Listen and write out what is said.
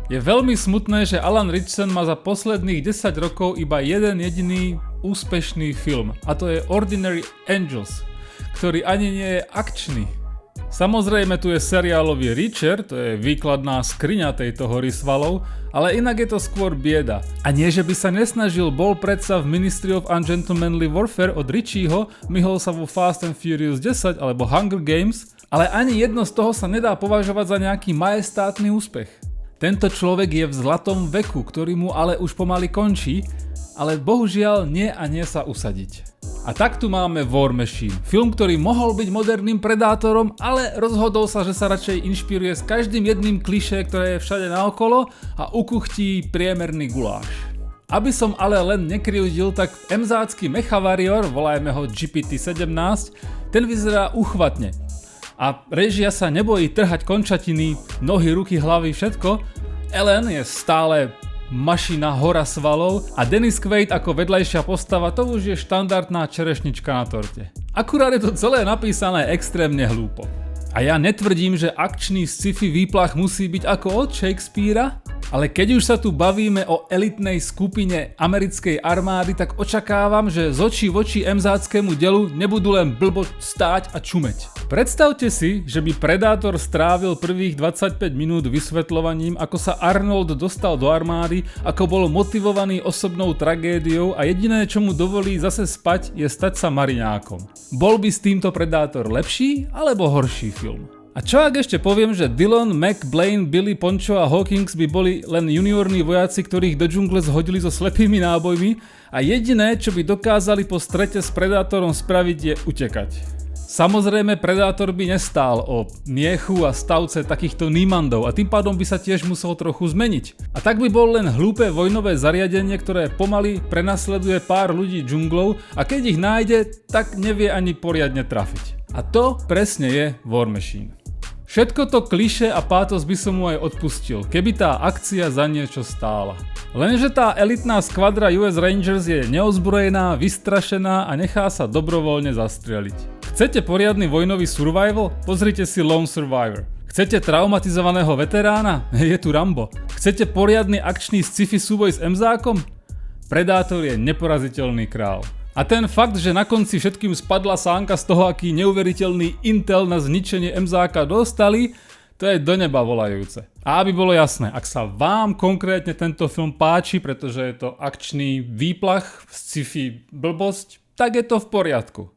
Je veľmi smutné, že Alan Ritchson má za posledných 10 rokov iba jeden jediný úspešný film, a to je Ordinary Angels, ktorý ani nie je akčný. Samozrejme tu je seriálový Reacher, to je výkladná skriňa tejto hory svalov, ale inak je to skôr bieda. A nie, že by sa nesnažil, bol predsa v Ministry of Ungentlemanly Warfare od Ritchieho, myhol sa vo Fast and Furious 10 alebo Hunger Games, ale ani jedno z toho sa nedá považovať za nejaký majestátny úspech. Tento človek je v zlatom veku, ktorý mu ale už pomaly končí, ale bohužiaľ nie a nie sa usadiť. A tak tu máme War Machine, film, ktorý mohol byť moderným Predátorom, ale rozhodol sa, že sa radšej inšpiruje s každým jedným klišé, ktoré je všade naokolo a ukuchtí priemerný guláš. Aby som ale len nekrivdil, tak emzácky Mecha Warrior, volajme ho GPT-17, ten vyzerá uchvatne. A réžia sa nebojí trhať končatiny, nohy, ruky, hlavy, všetko. Ellen je stále mašina hora svalov a Dennis Quaid ako vedľajšia postava, to už je štandardná čerešnička na torte. Akurát je to celé napísané extrémne hlúpo. A ja netvrdím, že akčný sci-fi výplach musí byť ako od Shakespearea, ale keď už sa tu bavíme o elitnej skupine americkej armády, tak očakávam, že z očí v oči emzáckému delu nebudú len blbo stáť a čumeť. Predstavte si, že by Predátor strávil prvých 25 minút vysvetľovaním, ako sa Arnold dostal do armády, ako bol motivovaný osobnou tragédiou a jediné, čo mu dovolí zase spať, je stať sa mariňákom. Bol by s týmto Predátor lepší alebo horší film? A čo ak ešte poviem, že Dillon, Mac, Blaine, Billy, Poncho a Hawkins by boli len juniorní vojaci, ktorých do džungle zhodili so slepými nábojmi a jediné, čo by dokázali po strete s Predátorom spraviť, je utekať. Samozrejme, Predátor by nestál o miechu a stavce takýchto nímandov a tým pádom by sa tiež musel trochu zmeniť. A tak by bol len hlúpe vojnové zariadenie, ktoré pomaly prenasleduje pár ľudí džunglou a keď ich nájde, tak nevie ani poriadne trafiť. A to presne je War Machine. Všetko to klišé a pátos by som mu aj odpustil, keby tá akcia za niečo stála. Lenže tá elitná skvadra US Rangers je neozbrojená, vystrašená a nechá sa dobrovoľne zastreliť. Chcete poriadny vojnový survival? Pozrite si Lone Survivor. Chcete traumatizovaného veterána? Je tu Rambo. Chcete poriadny akčný sci-fi súboj s emzákom? Predátor je neporaziteľný král. A ten fakt, že na konci všetkým spadla sánka z toho, aký neuveriteľný intel na zničenie emzáka dostali, to je do neba volajúce. A aby bolo jasné, ak sa vám konkrétne tento film páči, pretože je to akčný výplach, sci-fi blbosť, tak je to v poriadku.